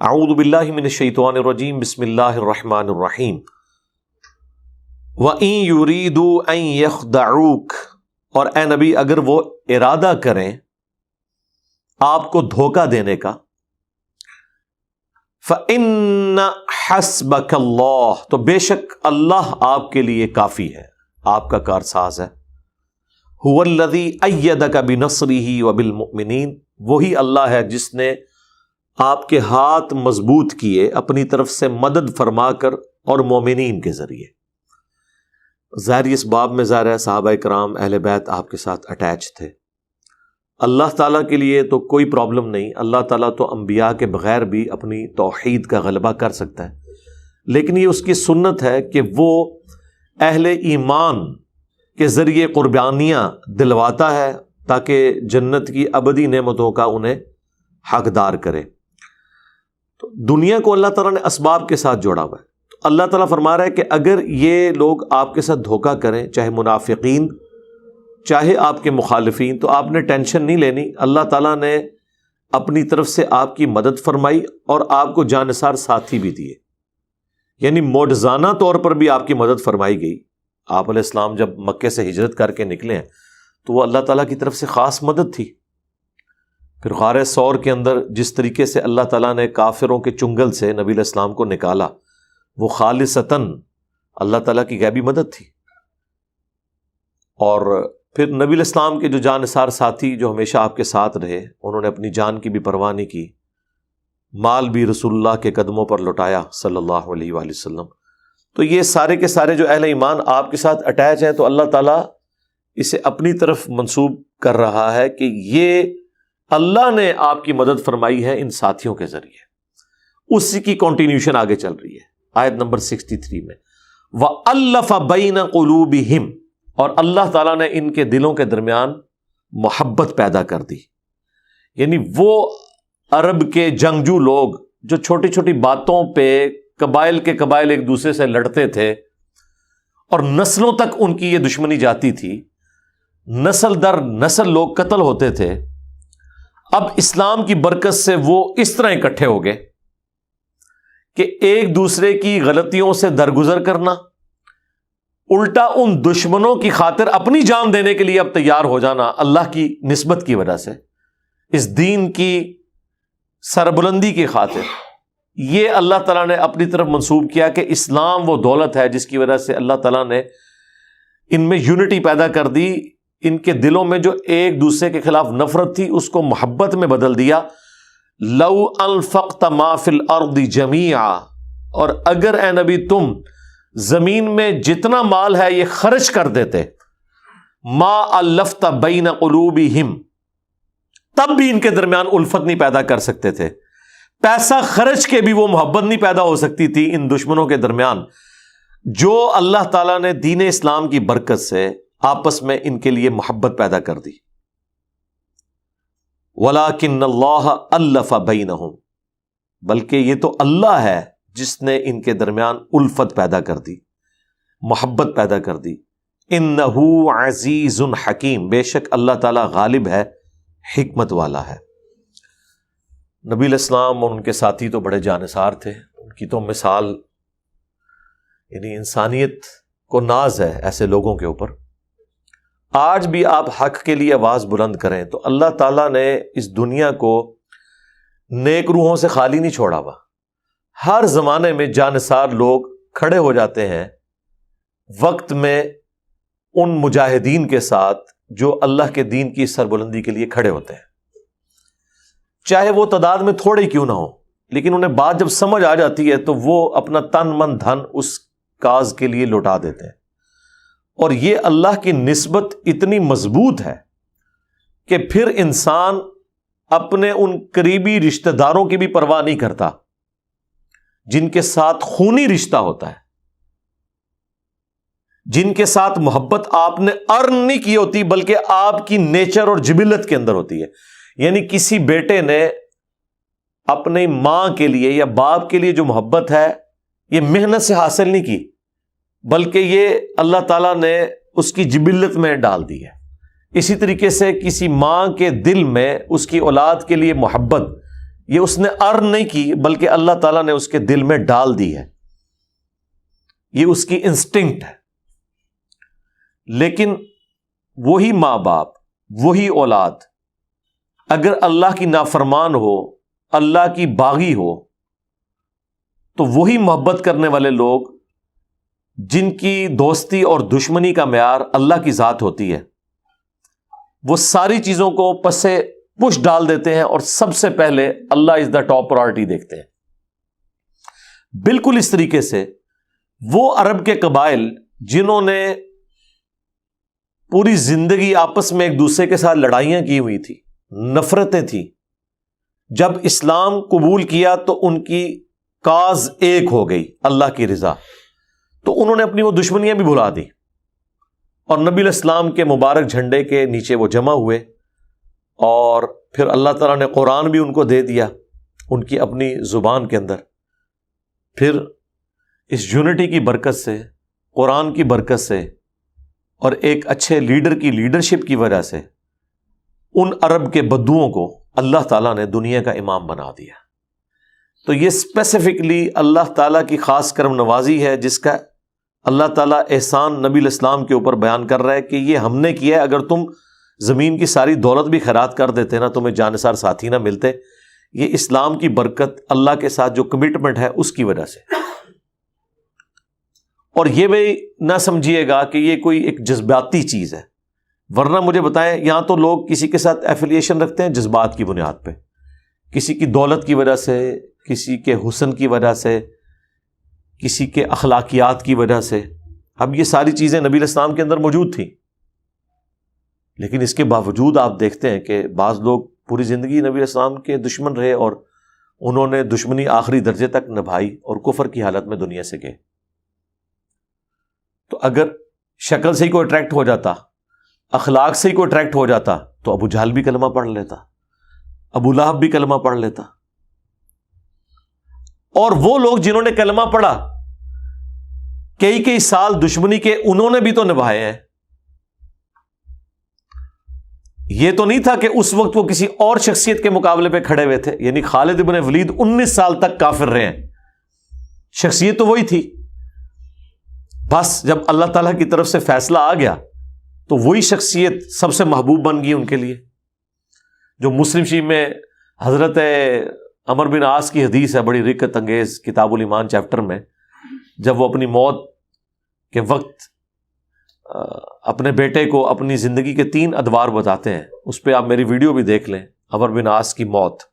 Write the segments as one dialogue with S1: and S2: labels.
S1: اعوذ باللہ من الشیطان الرجیم بسم اللہ الرحمن الرحیم وَإِن يُرِيدُوا أَن يَخْدَعُوكَ، اور اے نبی اگر وہ ارادہ کریں آپ کو دھوکہ دینے کا، فَإِنَّ حَسْبَكَ اللَّهُ، تو بے شک اللہ آپ کے لیے کافی ہے، آپ کا کارساز ہے۔ هُوَ الَّذِي أَيَّدَكَ بِنَصْرِهِ وَبِالْمُؤْمِنِينَ، وہی اللہ ہے جس نے آپ کے ہاتھ مضبوط کیے اپنی طرف سے مدد فرما کر اور مومنین کے ذریعے۔ ظاہر اس باب میں ظاہر ہے صحابہ کرام اہل بیت آپ کے ساتھ اٹیچ تھے۔ اللہ تعالیٰ کے لیے تو کوئی پرابلم نہیں، اللہ تعالیٰ تو انبیاء کے بغیر بھی اپنی توحید کا غلبہ کر سکتا ہے، لیکن یہ اس کی سنت ہے کہ وہ اہل ایمان کے ذریعے قربانیاں دلواتا ہے تاکہ جنت کی ابدی نعمتوں کا انہیں حقدار کرے۔ تو دنیا کو اللہ تعالیٰ نے اسباب کے ساتھ جوڑا ہوا ہے، تو اللہ تعالیٰ فرما رہا ہے کہ اگر یہ لوگ آپ کے ساتھ دھوکہ کریں، چاہے منافقین چاہے آپ کے مخالفین، تو آپ نے ٹینشن نہیں لینی، اللہ تعالیٰ نے اپنی طرف سے آپ کی مدد فرمائی اور آپ کو جانثار ساتھی بھی دیے، یعنی معجزانہ طور پر بھی آپ کی مدد فرمائی گئی۔ آپ علیہ السلام جب مکے سے ہجرت کر کے نکلے ہیں تو وہ اللہ تعالیٰ کی طرف سے خاص مدد تھی۔ پھر غار ثور کے اندر جس طریقے سے اللہ تعالیٰ نے کافروں کے چنگل سے نبی علیہ السلام کو نکالا، وہ خالصتاً اللہ تعالیٰ کی غیبی مدد تھی۔ اور پھر نبی علیہ السلام کے جو جانثار ساتھی جو ہمیشہ آپ کے ساتھ رہے، انہوں نے اپنی جان کی بھی پرواہ نہیں کی، مال بھی رسول اللہ کے قدموں پر لٹایا صلی اللہ علیہ وآلہ وسلم۔ تو یہ سارے کے سارے جو اہل ایمان آپ کے ساتھ اٹیچ ہیں، تو اللہ تعالیٰ اسے اپنی طرف منسوب کر رہا ہے کہ یہ اللہ نے آپ کی مدد فرمائی ہے ان ساتھیوں کے ذریعے۔ اسی کی کنٹینیوشن آگے چل رہی ہے آیت نمبر 63 میں، وَأَلَّفَ بَيْنَ قُلُوبِهِمْ، اور اللہ تعالیٰ نے ان کے دلوں کے درمیان محبت پیدا کر دی۔ یعنی وہ عرب کے جنگجو لوگ جو چھوٹی چھوٹی باتوں پہ قبائل کے قبائل ایک دوسرے سے لڑتے تھے اور نسلوں تک ان کی یہ دشمنی جاتی تھی، نسل در نسل لوگ قتل ہوتے تھے، اب اسلام کی برکت سے وہ اس طرح اکٹھے ہو گئے کہ ایک دوسرے کی غلطیوں سے درگزر کرنا، الٹا ان دشمنوں کی خاطر اپنی جان دینے کے لیے اب تیار ہو جانا اللہ کی نسبت کی وجہ سے، اس دین کی سربلندی کی خاطر۔ یہ اللہ تعالیٰ نے اپنی طرف منسوب کیا کہ اسلام وہ دولت ہے جس کی وجہ سے اللہ تعالیٰ نے ان میں یونٹی پیدا کر دی، ان کے دلوں میں جو ایک دوسرے کے خلاف نفرت تھی اس کو محبت میں بدل دیا۔ لو انفقت ما فی الارض جمیعا، اور اگر اے نبی تم زمین میں جتنا مال ہے یہ خرچ کر دیتے، ما الفت بین قلوبہم، تب بھی ان کے درمیان الفت نہیں پیدا کر سکتے تھے، پیسہ خرچ کے بھی وہ محبت نہیں پیدا ہو سکتی تھی ان دشمنوں کے درمیان، جو اللہ تعالیٰ نے دین اسلام کی برکت سے آپس میں ان کے لیے محبت پیدا کر دی۔ وَلَٰكِنَّ اللَّهَ أَلَّفَ بَيْنَهُمْ، بلکہ یہ تو اللہ ہے جس نے ان کے درمیان الفت پیدا کر دی، محبت پیدا کر دی۔ إِنَّهُ عَزِيزٌ حَكِيمٌ، بے شک اللہ تعالیٰ غالب ہے، حکمت والا ہے۔ نبی علیہ السلام اور ان کے ساتھی تو بڑے جانثار تھے، ان کی تو مثال، یعنی انسانیت کو ناز ہے ایسے لوگوں کے اوپر۔ آج بھی آپ حق کے لیے آواز بلند کریں تو اللہ تعالیٰ نے اس دنیا کو نیک روحوں سے خالی نہیں چھوڑا ہوا، ہر زمانے میں جانثار لوگ کھڑے ہو جاتے ہیں وقت میں ان مجاہدین کے ساتھ جو اللہ کے دین کی سربلندی کے لیے کھڑے ہوتے ہیں، چاہے وہ تعداد میں تھوڑے کیوں نہ ہو، لیکن انہیں بات جب سمجھ آ جاتی ہے تو وہ اپنا تن من دھن اس کاز کے لیے لوٹا دیتے ہیں۔ اور یہ اللہ کی نسبت اتنی مضبوط ہے کہ پھر انسان اپنے ان قریبی رشتہ داروں کی بھی پرواہ نہیں کرتا جن کے ساتھ خونی رشتہ ہوتا ہے، جن کے ساتھ محبت آپ نے ارن نہیں کی ہوتی بلکہ آپ کی نیچر اور جبلت کے اندر ہوتی ہے۔ یعنی کسی بیٹے نے اپنی ماں کے لیے یا باپ کے لیے جو محبت ہے یہ محنت سے حاصل نہیں کی، بلکہ یہ اللہ تعالیٰ نے اس کی جبلت میں ڈال دی ہے۔ اسی طریقے سے کسی ماں کے دل میں اس کی اولاد کے لیے محبت یہ اس نے ارن نہیں کی بلکہ اللہ تعالیٰ نے اس کے دل میں ڈال دی ہے، یہ اس کی انسٹنکٹ ہے۔ لیکن وہی ماں باپ، وہی اولاد اگر اللہ کی نافرمان ہو، اللہ کی باغی ہو، تو وہی محبت کرنے والے لوگ جن کی دوستی اور دشمنی کا معیار اللہ کی ذات ہوتی ہے، وہ ساری چیزوں کو پسے پش ڈال دیتے ہیں اور سب سے پہلے اللہ از دا ٹاپ پرائورٹی دیکھتے ہیں۔ بالکل اس طریقے سے وہ عرب کے قبائل جنہوں نے پوری زندگی آپس میں ایک دوسرے کے ساتھ لڑائیاں کی ہوئی تھی، نفرتیں تھیں، جب اسلام قبول کیا تو ان کی کاز ایک ہو گئی، اللہ کی رضا، تو انہوں نے اپنی وہ دشمنیاں بھی بھلا دی اور نبی علیہ السلام کے مبارک جھنڈے کے نیچے وہ جمع ہوئے، اور پھر اللہ تعالیٰ نے قرآن بھی ان کو دے دیا ان کی اپنی زبان کے اندر۔ پھر اس یونٹی کی برکت سے، قرآن کی برکت سے اور ایک اچھے لیڈر کی لیڈرشپ کی وجہ سے ان عرب کے بدوؤں کو اللہ تعالیٰ نے دنیا کا امام بنا دیا۔ تو یہ اسپیسیفکلی اللہ تعالیٰ کی خاص کرم نوازی ہے جس کا اللہ تعالیٰ احسان نبی علیہ السلام کے اوپر بیان کر رہا ہے کہ یہ ہم نے کیا ہے، اگر تم زمین کی ساری دولت بھی خیرات کر دیتے نا، تمہیں جانثار ساتھی نہ ملتے، یہ اسلام کی برکت، اللہ کے ساتھ جو کمٹمنٹ ہے اس کی وجہ سے۔ اور یہ بھی نہ سمجھیے گا کہ یہ کوئی ایک جذباتی چیز ہے، ورنہ مجھے بتائیں یہاں تو لوگ کسی کے ساتھ ایفیلیشن رکھتے ہیں جذبات کی بنیاد پہ، کسی کی دولت کی وجہ سے، کسی کے حسن کی وجہ سے، کسی کے اخلاقیات کی وجہ سے۔ اب یہ ساری چیزیں نبی علیہ السلام کے اندر موجود تھیں، لیکن اس کے باوجود آپ دیکھتے ہیں کہ بعض لوگ پوری زندگی نبی علیہ السلام کے دشمن رہے اور انہوں نے دشمنی آخری درجے تک نبھائی اور کفر کی حالت میں دنیا سے گئے۔ تو اگر شکل سے ہی کوئی اٹریکٹ ہو جاتا، اخلاق سے ہی کوئی اٹریکٹ ہو جاتا، تو ابو جہل بھی کلمہ پڑھ لیتا، ابو لہب بھی کلمہ پڑھ لیتا۔ اور وہ لوگ جنہوں نے کلمہ پڑھا، کئی سال دشمنی کے انہوں نے بھی تو نبھائے ہیں۔ یہ تو نہیں تھا کہ اس وقت وہ کسی اور شخصیت کے مقابلے پہ کھڑے ہوئے تھے، یعنی خالد بن ولید 19 سال تک کافر رہے ہیں، شخصیت تو وہی تھی، بس جب اللہ تعالیٰ کی طرف سے فیصلہ آ گیا تو وہی شخصیت سب سے محبوب بن گئی ان کے لیے۔ جو مسلم شریف میں حضرت عمر بن عاص کی حدیث ہے، بڑی رقت انگیز، کتاب الایمان چیپٹر میں، جب وہ اپنی موت کے وقت اپنے بیٹے کو اپنی زندگی کے 3 ادوار بتاتے ہیں، اس پہ آپ میری ویڈیو بھی دیکھ لیں، عمر بن عاص کی موت۔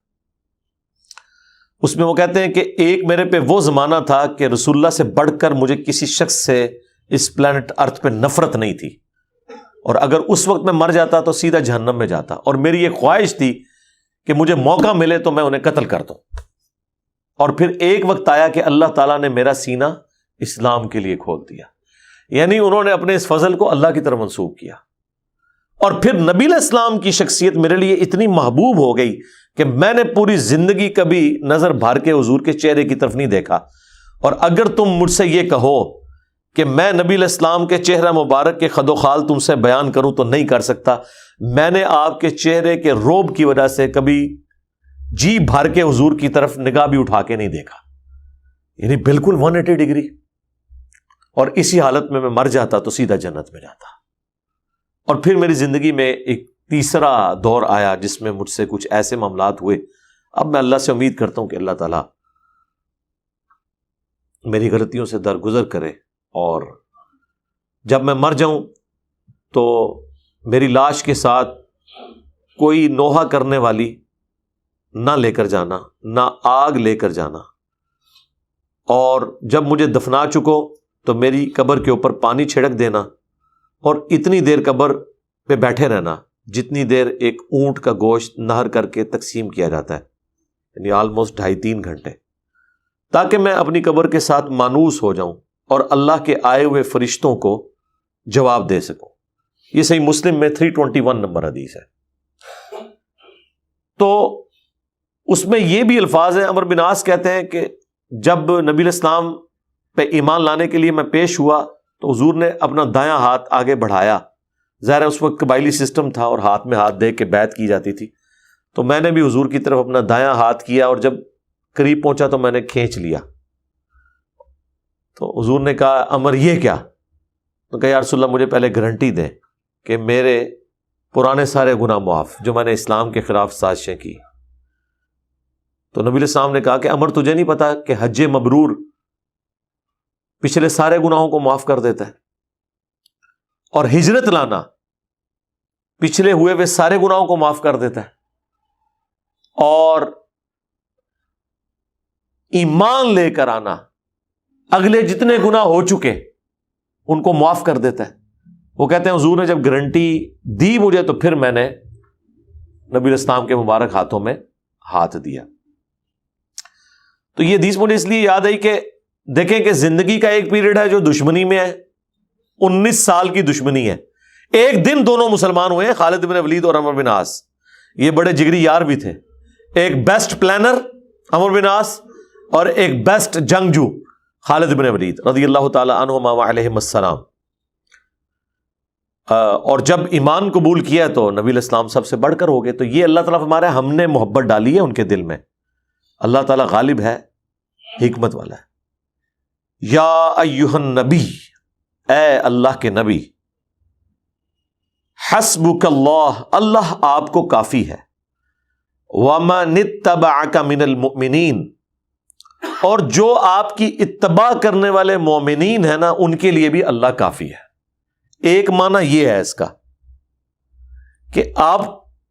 S1: اس میں وہ کہتے ہیں کہ ایک میرے پہ وہ زمانہ تھا کہ رسول اللہ سے بڑھ کر مجھے کسی شخص سے اس پلانٹ ارتھ پہ نفرت نہیں تھی، اور اگر اس وقت میں مر جاتا تو سیدھا جہنم میں جاتا، اور میری یہ خواہش تھی کہ مجھے موقع ملے تو میں انہیں قتل کر دوں۔ اور پھر ایک وقت آیا کہ اللہ تعالیٰ نے میرا سینہ اسلام کے لیے کھول دیا، یعنی انہوں نے اپنے اس فضل کو اللہ کی طرف منسوب کیا۔ اور پھر نبی علیہ السلام کی شخصیت میرے لیے اتنی محبوب ہو گئی کہ میں نے پوری زندگی کبھی نظر بھر کے حضور کے چہرے کی طرف نہیں دیکھا۔ اور اگر تم مجھ سے یہ کہو کہ میں نبی علیہ السلام کے چہرہ مبارک کے خد و خال تم سے بیان کروں تو نہیں کر سکتا۔ میں نے آپ کے چہرے کے روب کی وجہ سے کبھی جی بھر کے حضور کی طرف نگاہ بھی اٹھا کے نہیں دیکھا، یعنی بالکل 180 ڈگری۔ اور اسی حالت میں مر جاتا تو سیدھا جنت میں جاتا۔ اور پھر میری زندگی میں ایک تیسرا دور آیا جس میں مجھ سے کچھ ایسے معاملات ہوئے۔ اب میں اللہ سے امید کرتا ہوں کہ اللہ تعالیٰ میری غلطیوں سے درگزر کرے، اور جب میں مر جاؤں تو میری لاش کے ساتھ کوئی نوحہ کرنے والی نہ لے کر جانا، نہ آگ لے کر جانا، اور جب مجھے دفنا چکو تو میری قبر کے اوپر پانی چھڑک دینا، اور اتنی دیر قبر پہ بیٹھے رہنا جتنی دیر ایک اونٹ کا گوشت نہر کر کے تقسیم کیا جاتا ہے، یعنی آلموسٹ 2.5-3 گھنٹے، تاکہ میں اپنی قبر کے ساتھ مانوس ہو جاؤں اور اللہ کے آئے ہوئے فرشتوں کو جواب دے سکوں۔ یہ صحیح مسلم میں 321 نمبر حدیث ہے۔ تو اس میں یہ بھی الفاظ ہیں، عمر بن عاص کہتے ہیں کہ جب نبی علیہ السلام پہ ایمان لانے کے لیے میں پیش ہوا تو حضور نے اپنا دایاں ہاتھ آگے بڑھایا، ظاہر ہے اس وقت قبائلی سسٹم تھا اور ہاتھ میں ہاتھ دے کے بیعت کی جاتی تھی، تو میں نے بھی حضور کی طرف اپنا دایاں ہاتھ کیا اور جب قریب پہنچا تو میں نے کھینچ لیا. تو حضور نے کہا امر یہ کیا؟ تو کہا یا رسول اللہ مجھے پہلے گارنٹی دیں کہ میرے پرانے سارے گناہ معاف جو میں نے اسلام کے خلاف سازشیں کی. تو نبی علیہ السلام نے کہا کہ امر تجھے نہیں پتا کہ حج مبرور پچھلے سارے گناہوں کو معاف کر دیتا ہے، اور ہجرت لانا پچھلے ہوئے وہ سارے گناہوں کو معاف کر دیتا ہے، اور ایمان لے کر آنا اگلے جتنے گناہ ہو چکے ان کو معاف کر دیتا ہے. وہ کہتے ہیں حضور نے جب گارنٹی دی مجھے تو پھر میں نے نبی علیہ السلام کے مبارک ہاتھوں میں ہاتھ دیا. تو یہ حدیث مجھے اس لیے یاد آئی کہ دیکھیں کہ زندگی کا ایک پیریڈ ہے جو دشمنی میں ہے، 19 سال کی دشمنی ہے. ایک دن دونوں مسلمان ہوئے ہیں، خالد بن ولید اور عمرو بن عاص. یہ بڑے جگری یار بھی تھے، ایک بیسٹ پلانر عمرو بن عاص اور ایک بیسٹ جنگجو خالد بن ولید رضی اللہ تعالی عنہما وعلیہم السلام. اور جب ایمان قبول کیا تو نبی علیہ السلام سب سے بڑھ کر ہو گئے. تو یہ اللہ تعالیٰ ہمارے ہم نے محبت ڈالی ہے ان کے دل میں. اللہ تعالیٰ غالب ہے، حکمت والا ہے. یا ایھا النبی، اے اللہ کے نبی، حسبک اللہ، اللہ آپ کو کافی ہے، ومن اتبعک من المؤمنین، اور جو آپ کی اتباع کرنے والے مومنین ہیں نا ان کے لیے بھی اللہ کافی ہے. ایک معنی یہ ہے اس کا کہ آپ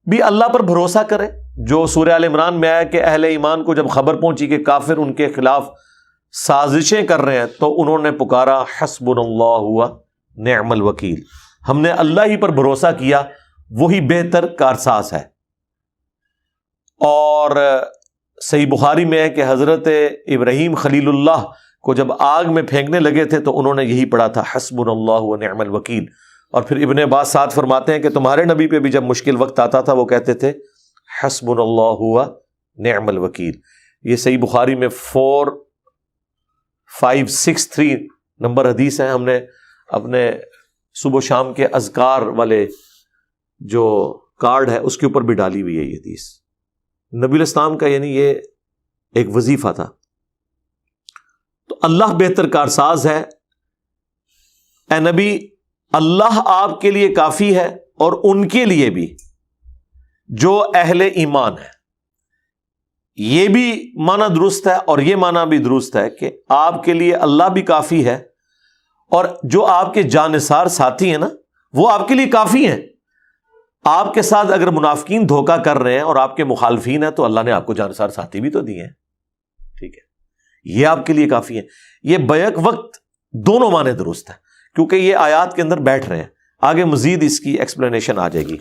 S1: بھی اللہ پر بھروسہ کریں، جو سورہ آل عمران میں آیا کہ اہل ایمان کو جب خبر پہنچی کہ کافر ان کے خلاف سازشیں کر رہے ہیں تو انہوں نے پکارا حسبنا اللہ و نعم الوکیل، ہم نے اللہ ہی پر بھروسہ کیا، وہی بہتر کارساز ہے. اور صحیح بخاری میں ہے کہ حضرت ابراہیم خلیل اللہ کو جب آگ میں پھینکنے لگے تھے تو انہوں نے یہی پڑھا تھا حسبنا اللہ و نعم الوکیل. اور پھر ابن عباس ساتھ فرماتے ہیں کہ تمہارے نبی پہ بھی جب مشکل وقت آتا تھا وہ کہتے تھے حسبنا اللہ و نعم الوکیل. یہ صحیح بخاری میں 4563 نمبر حدیث ہے. ہم نے اپنے صبح و شام کے اذکار والے جو کارڈ ہے اس کے اوپر بھی ڈالی ہوئی ہے یہ حدیث. نبی علیہ السلام کا یعنی یہ ایک وظیفہ تھا. تو اللہ بہتر کارساز ہے. اے نبی، اللہ آپ کے لیے کافی ہے اور ان کے لیے بھی جو اہل ایمان ہے. یہ بھی معنی درست ہے اور یہ معنی بھی درست ہے کہ آپ کے لیے اللہ بھی کافی ہے اور جو آپ کے جانثار ساتھی ہیں نا وہ آپ کے لیے کافی ہیں. آپ کے ساتھ اگر منافقین دھوکہ کر رہے ہیں اور آپ کے مخالفین ہیں تو اللہ نے آپ کو جانثار ساتھی بھی تو دیے ہیں. ٹھیک ہے، یہ آپ کے لیے کافی ہے. یہ بیک وقت دونوں معنی درست ہے کیونکہ یہ آیات کے اندر بیٹھ رہے ہیں. آگے مزید اس کی ایکسپلینیشن آ جائے گی.